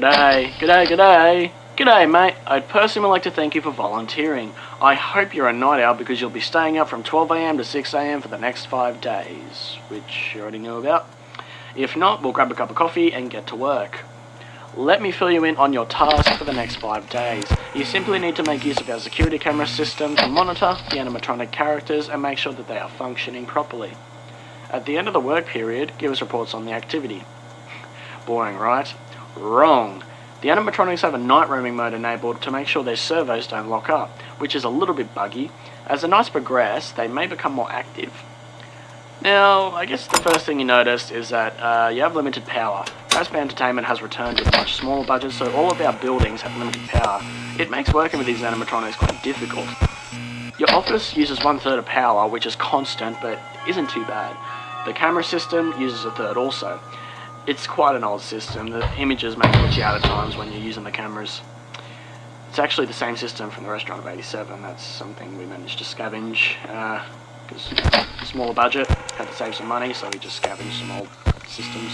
G'day, mate. I'd personally like to thank you for volunteering. I hope you're a night owl because you'll be staying up from 12 AM to 6 AM for the next 5 days, which you already know about. If not, we'll grab a cup of coffee and get to work. Let me fill you in on your task for the next 5 days. You simply need to make use of our security camera system to monitor the animatronic characters and make sure that they are functioning properly. At the end of the work period, give us reports on the activity. Boring, right? Wrong. The animatronics have a night roaming mode enabled to make sure their servos don't lock up, which is a little bit buggy. As the nights progress, they may become more active. Now, I guess the first thing you notice is that you have limited power. Fazbear Entertainment has returned with a much smaller budget, so all of our buildings have limited power. It makes working with these animatronics quite difficult. Your office uses 1/3 of power, which is constant, but isn't too bad. The camera system uses 1/3 also. It's quite an old system. The images may glitch out at times when you're using the cameras. It's actually the same system from the Restaurant of 87. That's something we managed to scavenge, because smaller budget, had to save some money, so we just scavenged some old systems.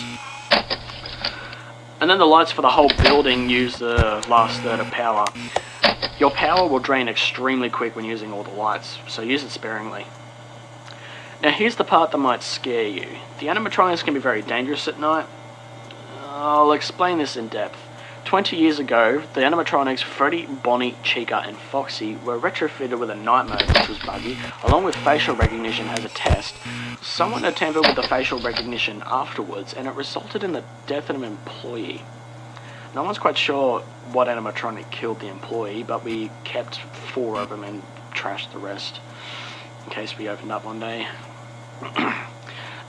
And then the lights for the whole building use the last third of power. Your power will drain extremely quick when using all the lights, so use it sparingly. Now here's the part that might scare you. The animatronics can be very dangerous at night. I'll explain this in depth. 20 years ago, the animatronics Freddy, Bonnie, Chica and Foxy were retrofitted with a night mode, which was buggy, along with facial recognition as a test. Someone attempted with the facial recognition afterwards, and it resulted in the death of an employee. No one's quite sure what animatronic killed the employee, but we kept 4 of them and trashed the rest, in case we opened up one day.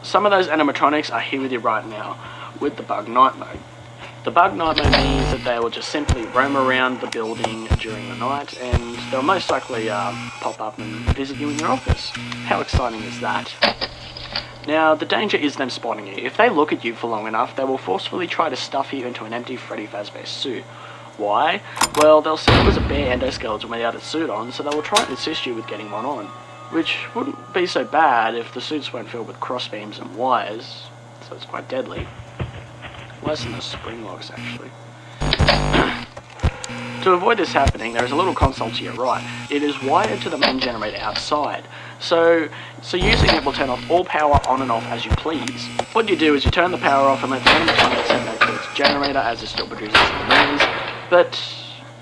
Some of those animatronics are here with you right now, with the bug night mode. The bug night mode means that they will just simply roam around the building during the night, and they'll most likely pop up and visit you in your office. How exciting is that? Now, the danger is them spotting you. If they look at you for long enough, they will forcefully try to stuff you into an empty Freddy Fazbear suit. Why? Well, they'll see you as a bare endoskeleton without a suit on, so they will try and assist you with getting one on. Which wouldn't be so bad if the suits weren't filled with crossbeams and wires, so it's quite deadly. Less than the spring locks, actually. To avoid this happening, there is a little console to your right. It is wired to the main generator outside, so using it will turn off all power on and off as you please. What you do is you turn the power off and let the animatronics head back to its generator as it still produces some noise, but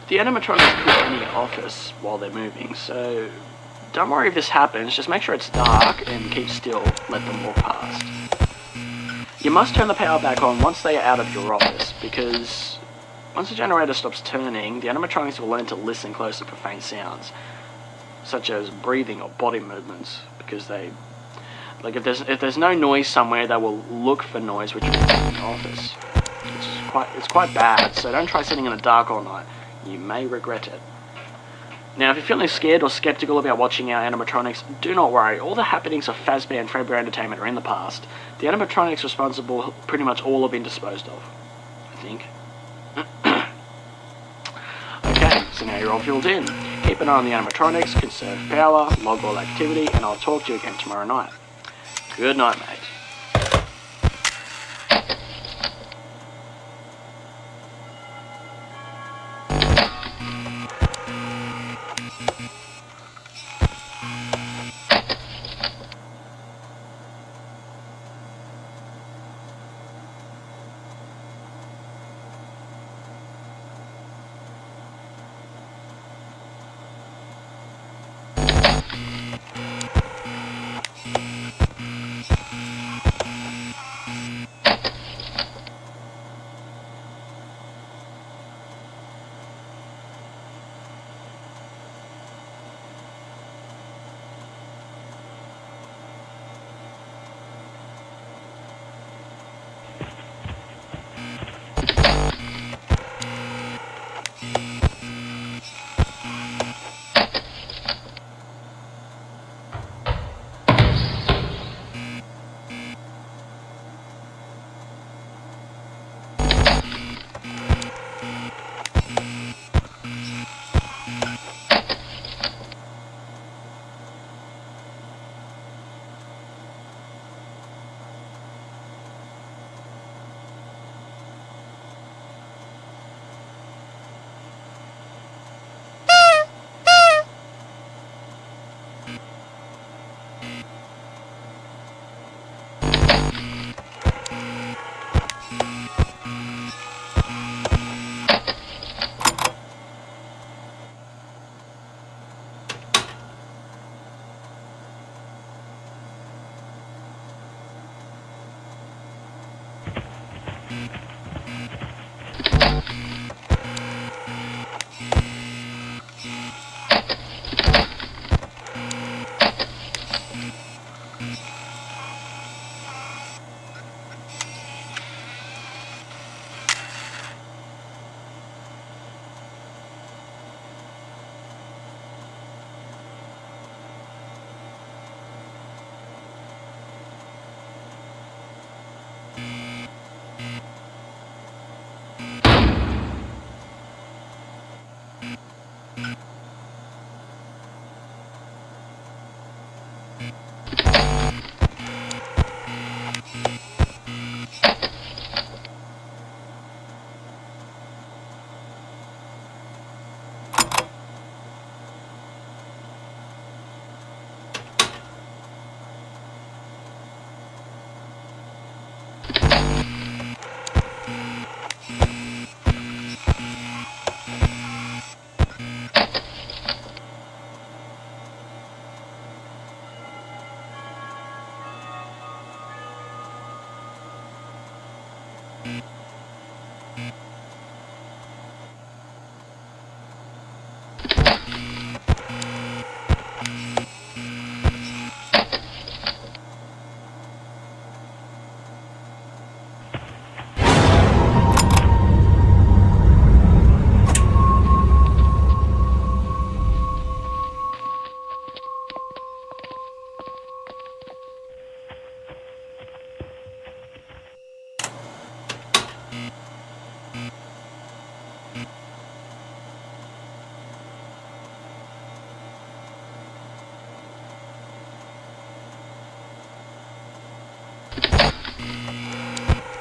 the animatronics could be in your office while they're moving, so don't worry if this happens, just make sure it's dark and keep still, let them walk past. You must turn the power back on once they are out of your office, because once the generator stops turning, the animatronics will learn to listen closer for faint sounds, such as breathing or body movements, because they, like if there's no noise somewhere, they will look for noise which will be in the office. It's quite bad, so don't try sitting in the dark all night. You may regret it. Now, if you're feeling scared or skeptical about watching our animatronics, do not worry. All the happenings of Fazbear and Fredbear Entertainment are in the past. The animatronics responsible pretty much all have been disposed of, I think. Okay, so now you're all filled in. Keep an eye on the animatronics, conserve power, log all activity, and I'll talk to you again tomorrow night. Good night, mate.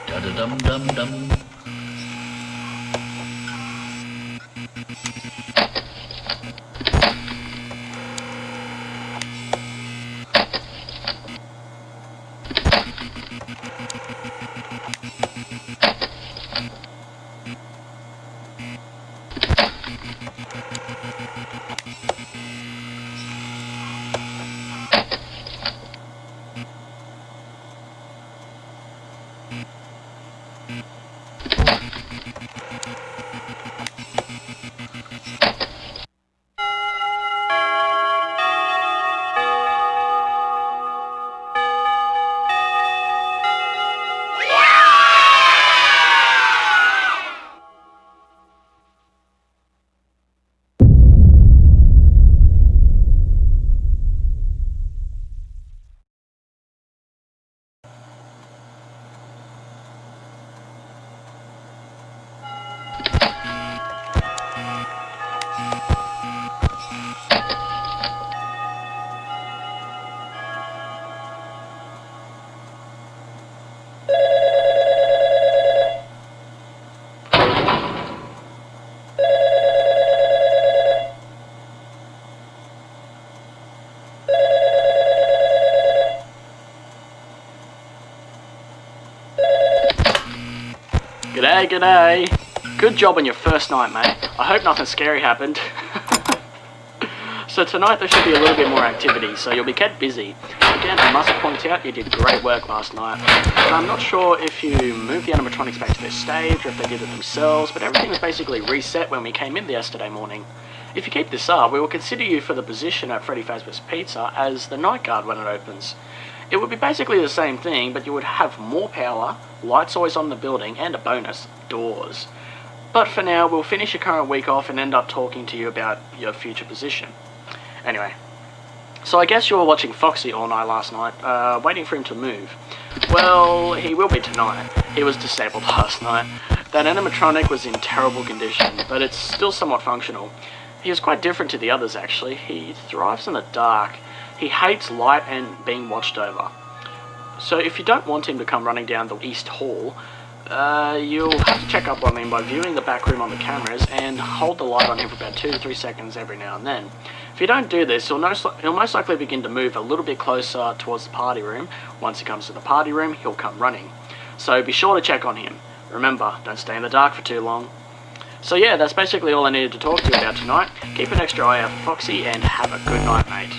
Da-da-dum-dum-dum. G'day, g'day. Good job on your first night, mate. I hope nothing scary happened. So tonight there should be a little bit more activity, so you'll be kept busy. Again, I must point out you did great work last night. But I'm not sure if you moved the animatronics back to their stage or if they did it themselves, but everything was basically reset when we came in yesterday morning. If you keep this up, we will consider you for the position at Freddy Fazbear's Pizza as the night guard when it opens. It would be basically the same thing, but you would have more power, lights always on in the building, and a bonus, doors. But for now, we'll finish your current week off and end up talking to you about your future position. Anyway, so I guess you were watching Foxy all night last night, waiting for him to move. Well, he will be tonight. He was disabled last night. That animatronic was in terrible condition, but it's still somewhat functional. He is quite different to the others, actually. He thrives in the dark. He hates light and being watched over. So if you don't want him to come running down the East Hall, you'll have to check up on him by viewing the back room on the cameras and hold the light on him for about 2 to 3 seconds every now and then. If you don't do this, he'll most likely begin to move a little bit closer towards the party room. Once he comes to the party room, he'll come running. So be sure to check on him. Remember, don't stay in the dark for too long. So yeah, that's basically all I needed to talk to you about tonight. Keep an extra eye out for Foxy and have a good night, mate.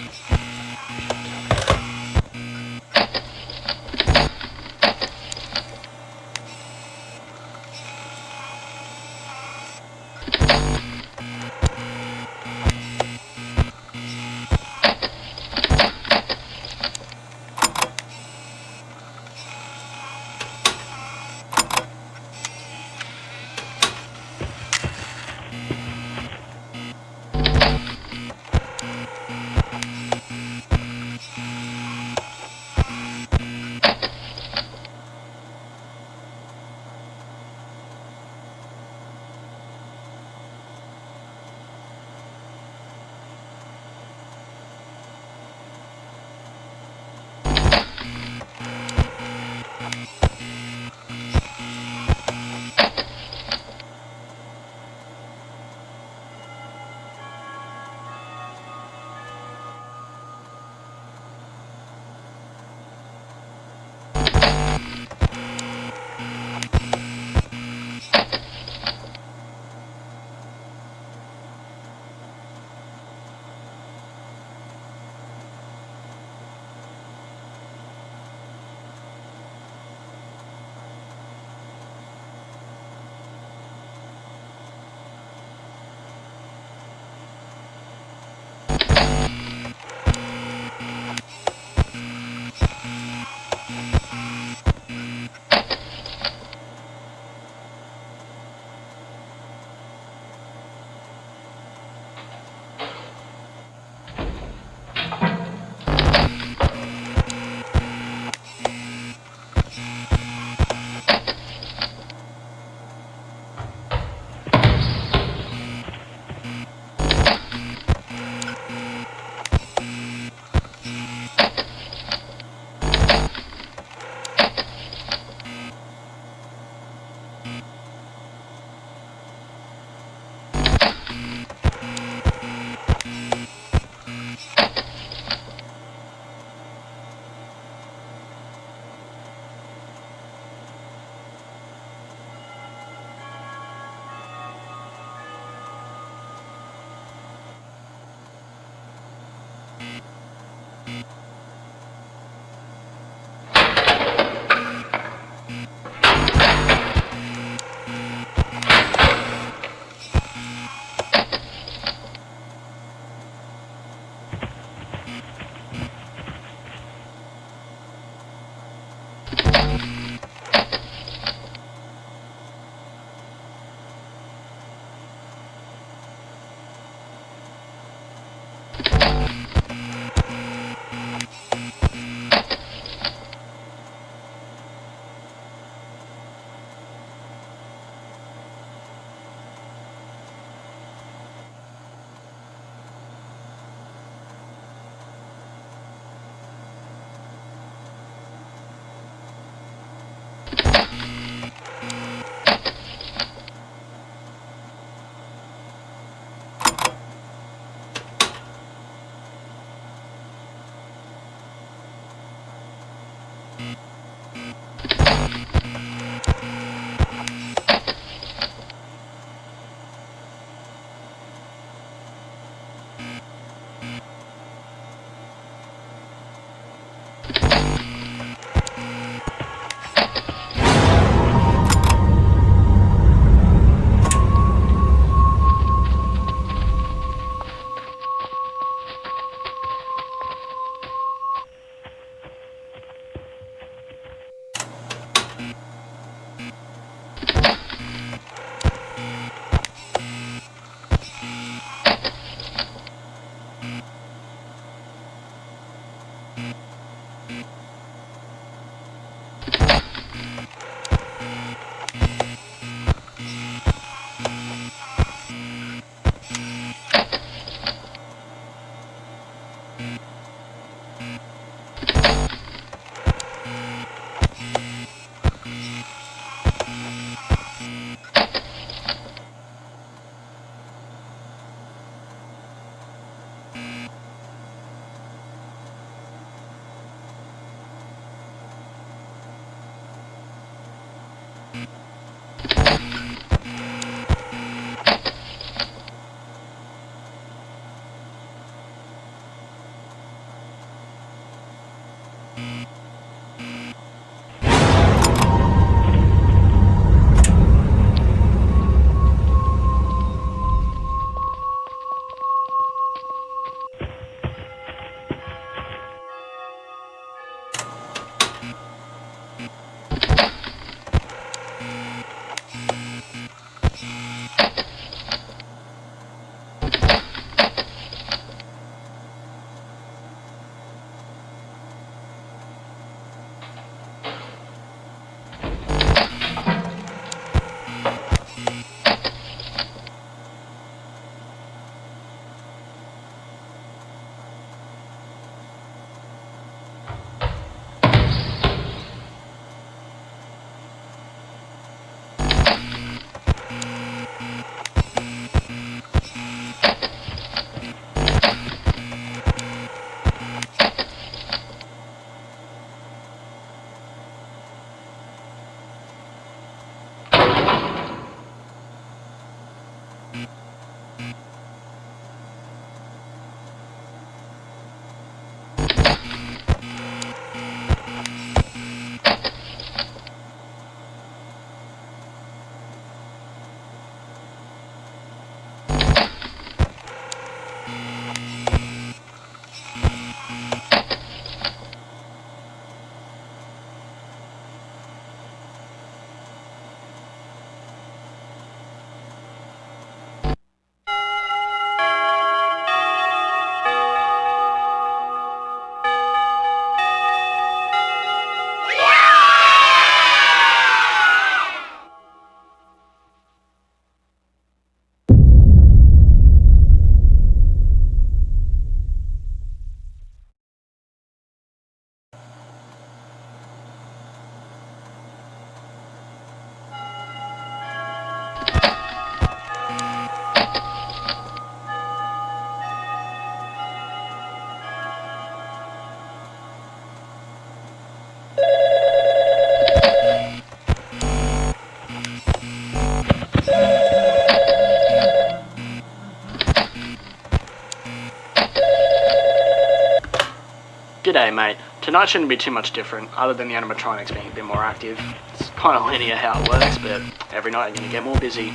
G'day mate, tonight shouldn't be too much different other than the animatronics being a bit more active. It's kind of linear how it works, but every night you're going to get more busy.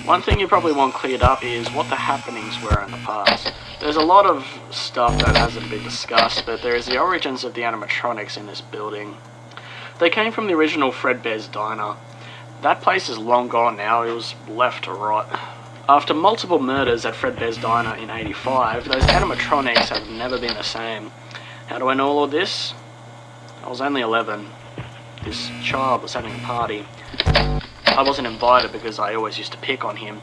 One thing you probably want cleared up is what the happenings were in the past. There's a lot of stuff that hasn't been discussed, but there is the origins of the animatronics in this building. They came from the original Fredbear's Diner. That place is long gone now, it was left to rot. After multiple murders at Fredbear's Diner in '85, those animatronics have never been the same. How do I know all of this? I was only 11. This child was having a party. I wasn't invited because I always used to pick on him,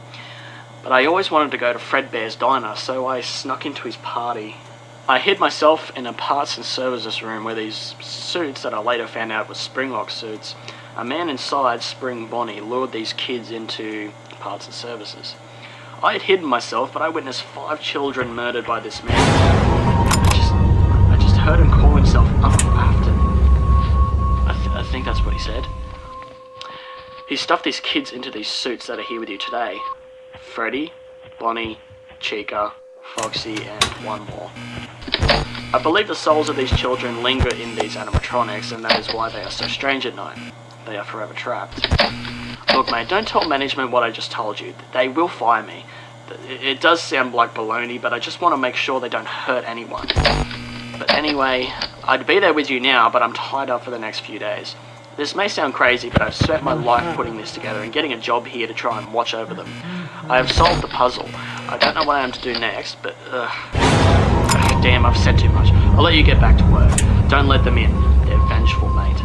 but I always wanted to go to Fredbear's Diner, so I snuck into his party. I hid myself in a parts and services room where these suits that I later found out were Springlock suits. A man inside Spring Bonnie lured these kids into parts and services. I had hidden myself, but I witnessed 5 children murdered by this man. I just heard him call himself Uncle Afton. I think that's what he said. He stuffed these kids into these suits that are here with you today. Freddy, Bonnie, Chica, Foxy, and one more. I believe the souls of these children linger in these animatronics, and that is why they are so strange at night. They are forever trapped. Look, mate, don't tell management what I just told you. They will fire me. It does sound like baloney, but I just want to make sure they don't hurt anyone. But anyway, I'd be there with you now, but I'm tied up for the next few days. This may sound crazy, but I've spent my life putting this together and getting a job here to try and watch over them. I have solved the puzzle. I don't know what I am to do next, but damn, I've said too much. I'll let you get back to work. Don't let them in. They're vengeful, mate.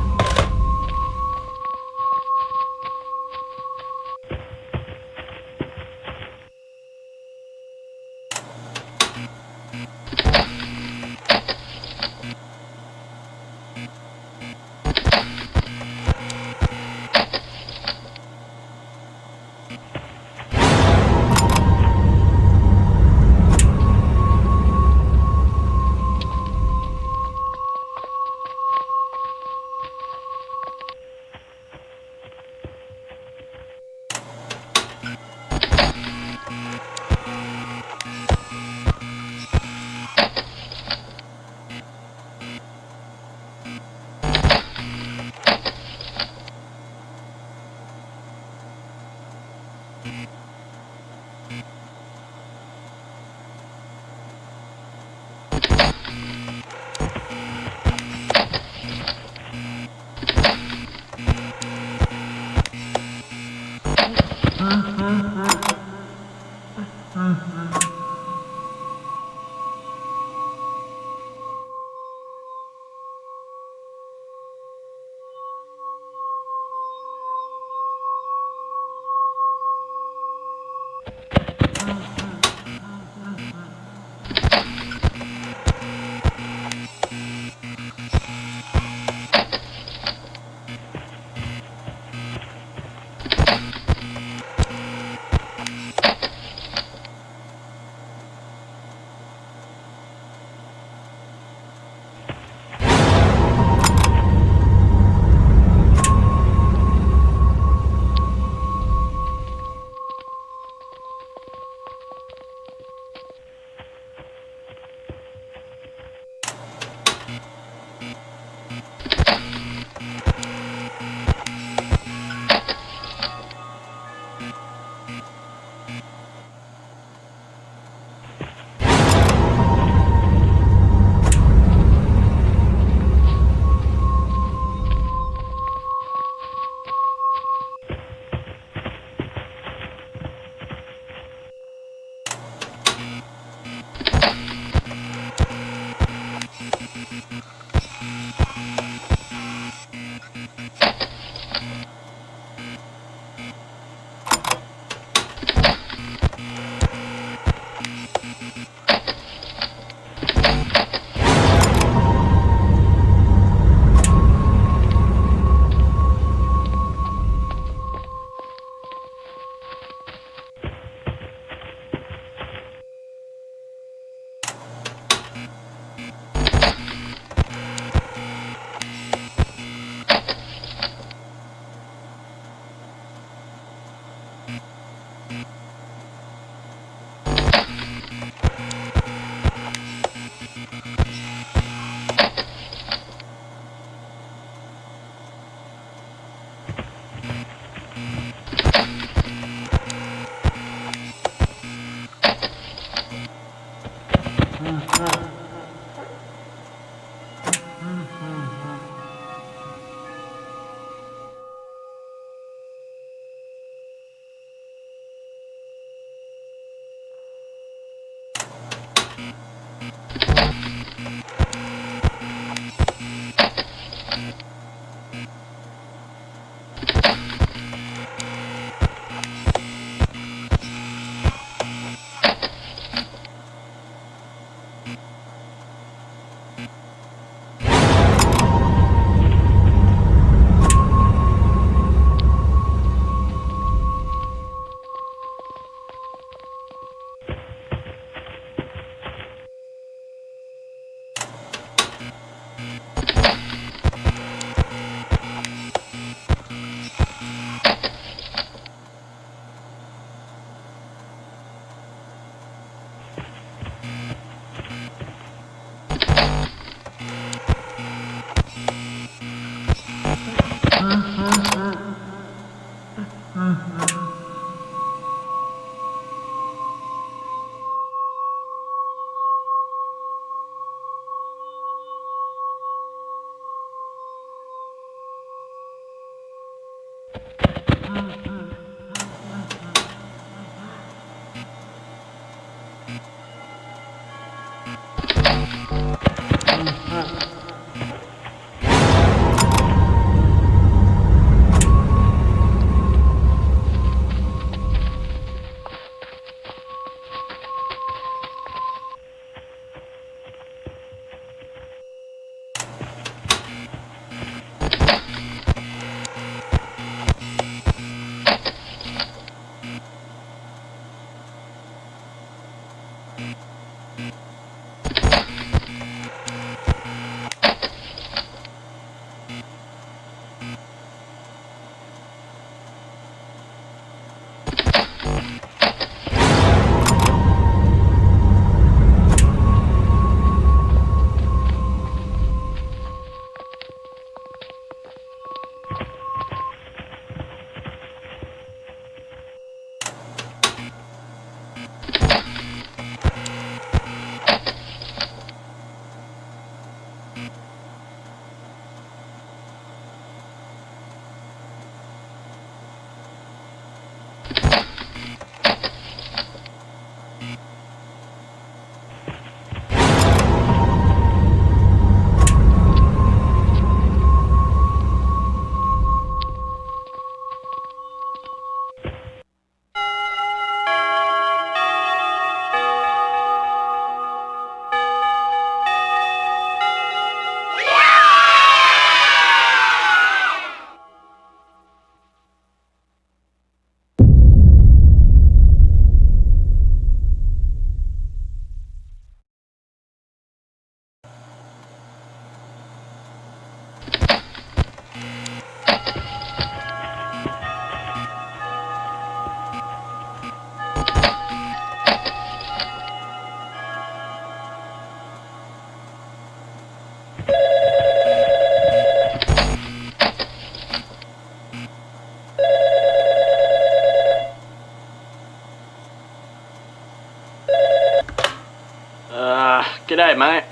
G'day, mate.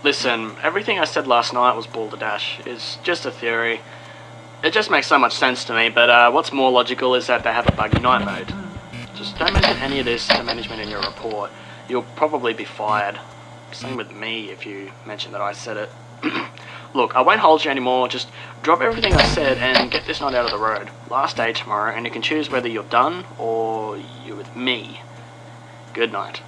Listen, everything I said last night was balderdash. It's just a theory. It just makes so much sense to me, but what's more logical is that they have a buggy night mode. Just don't mention any of this to management in your report. You'll probably be fired. Same with me if you mention that I said it. Look, I won't hold you anymore. Just drop everything I said and get this night out of the road. Last day tomorrow, and you can choose whether you're done or you're with me. Good night.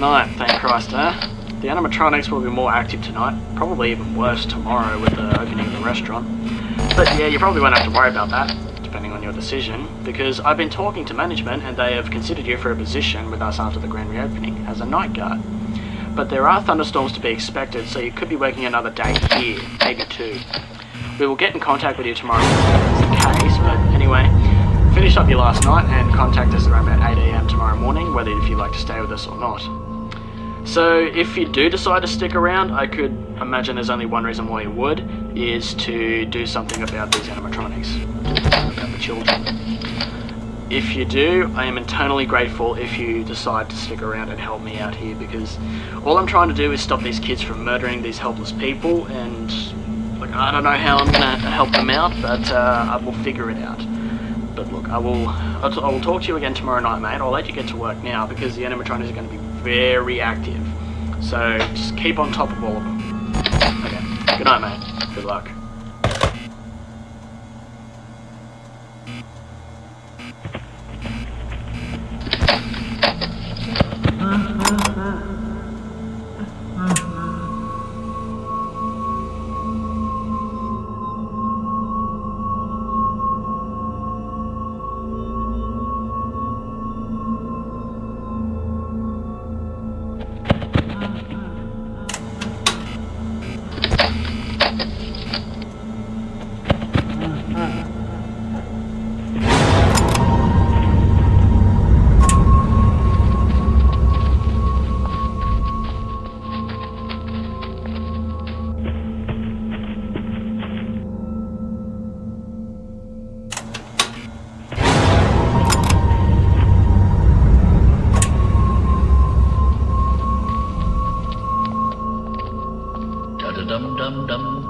night, thank Christ, huh? The animatronics will be more active tonight, probably even worse tomorrow with the opening of the restaurant. But yeah, you probably won't have to worry about that, depending on your decision, because I've been talking to management and they have considered you for a position with us after the grand reopening as a night guard. But there are thunderstorms to be expected, so you could be working another day here, maybe 2. We will get in contact with you tomorrow if that's the case, but anyway, finish up your last night and contact us around about 8 AM tomorrow morning, whether if you'd like to stay with us or not. So if you do decide to stick around, I could imagine there's only one reason why you would, is to do something about these animatronics, about the children. If you do, I am eternally grateful if you decide to stick around and help me out here, because all I'm trying to do is stop these kids from murdering these helpless people, and like, I don't know how I'm gonna help them out, but I will figure it out. But look, I will talk to you again tomorrow night, mate. I'll let you get to work now because the animatronics are going to be very active. So just keep on top of all of them. Okay. Good night, mate. Good luck. Dum dum dum.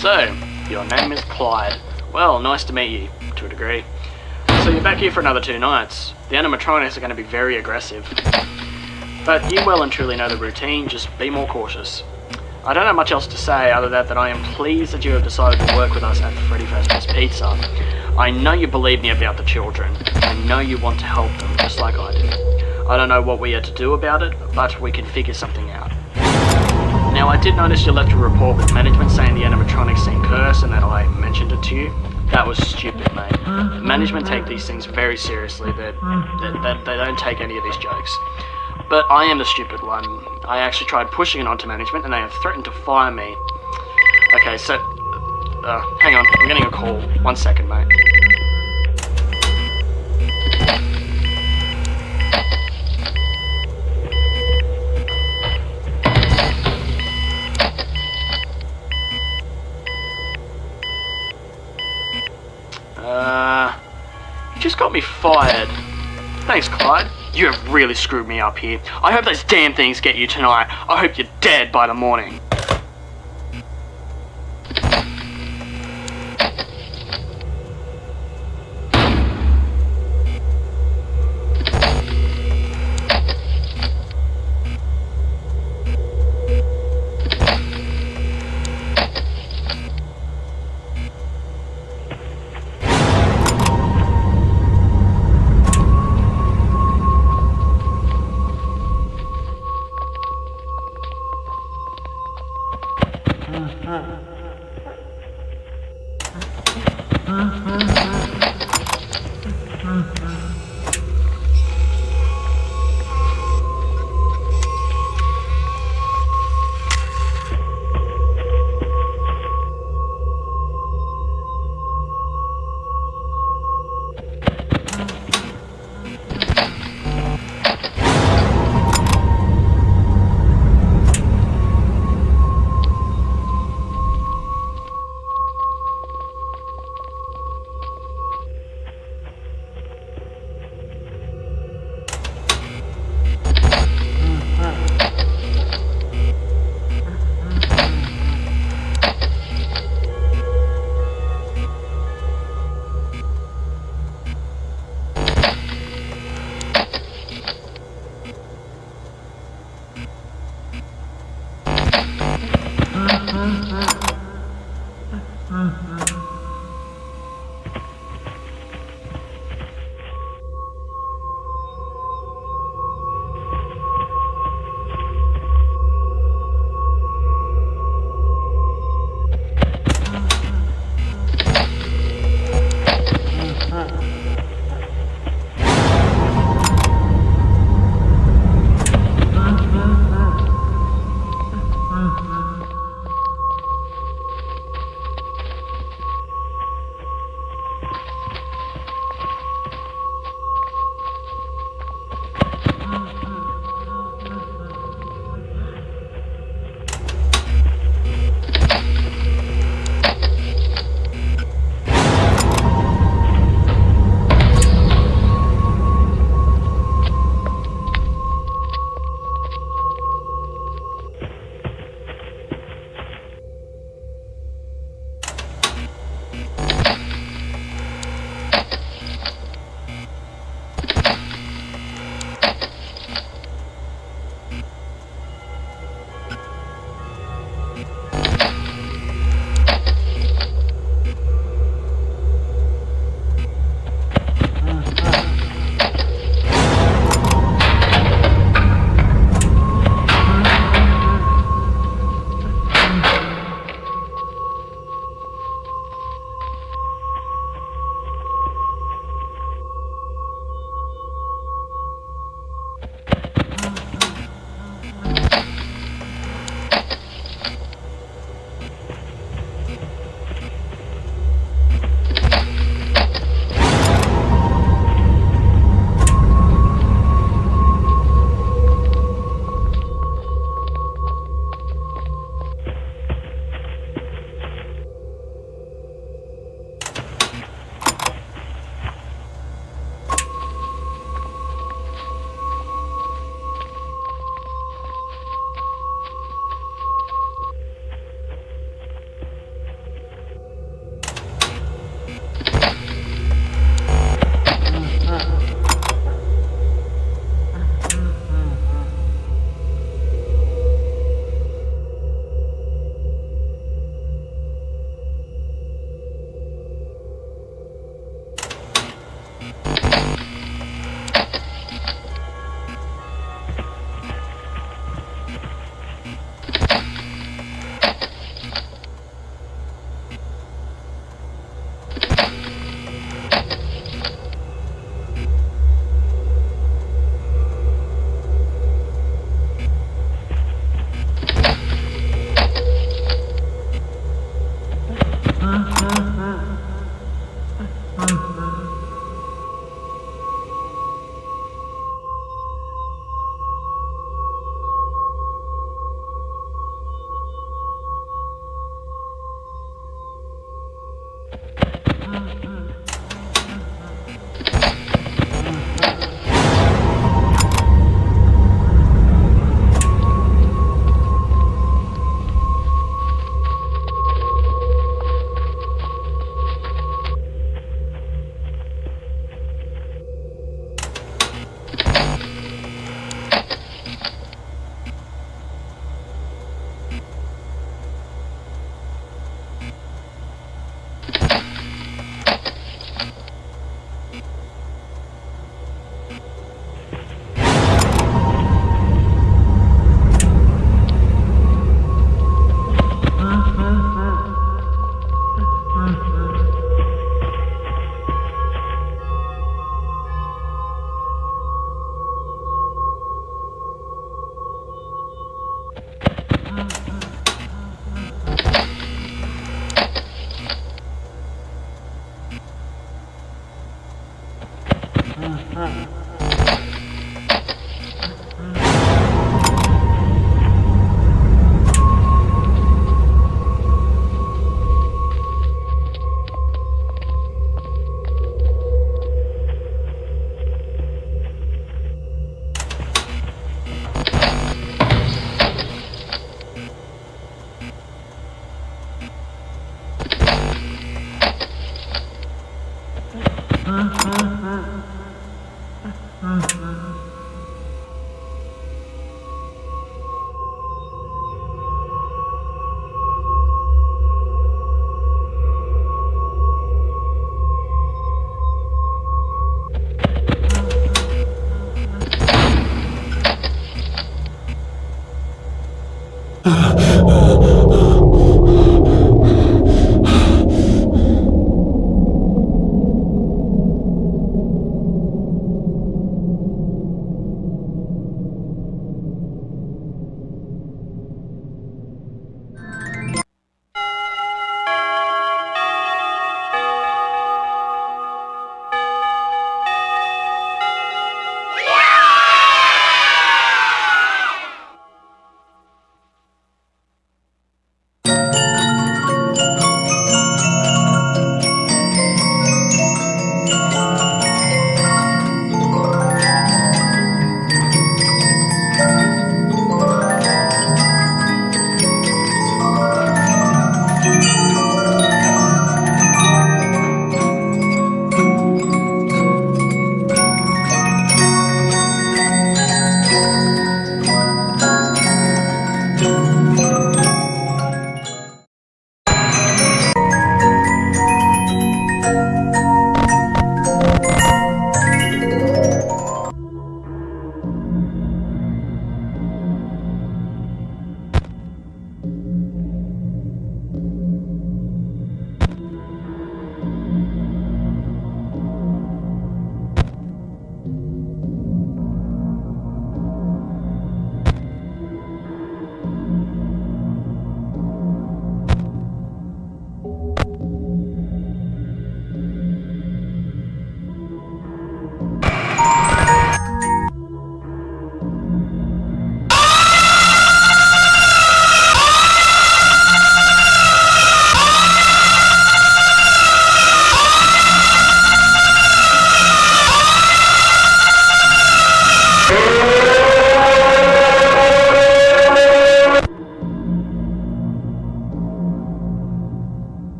So, your name is Clyde. Well, nice to meet you, to a degree. So you're back here for another 2 nights. The animatronics are going to be very aggressive. But you well and truly know the routine, just be more cautious. I don't have much else to say other than that I am pleased that you have decided to work with us at the Freddy Fazbear's Pizza. I know you believe me about the children. I know you want to help them, just like I do. I don't know what we are to do about it, but we can figure something out. Now, I did notice you left a report with management saying the animatronics seem cursed and that I mentioned it to you. That was stupid, mate. Management take these things very seriously. They don't take any of these jokes. But I am the stupid one. I actually tried pushing it onto management and they have threatened to fire me. Okay, so... hang on, I'm getting a call. 1 second, mate. You just got me fired. Thanks, Clyde. You have really screwed me up here. I hope those damn things get you tonight. I hope you're dead by the morning.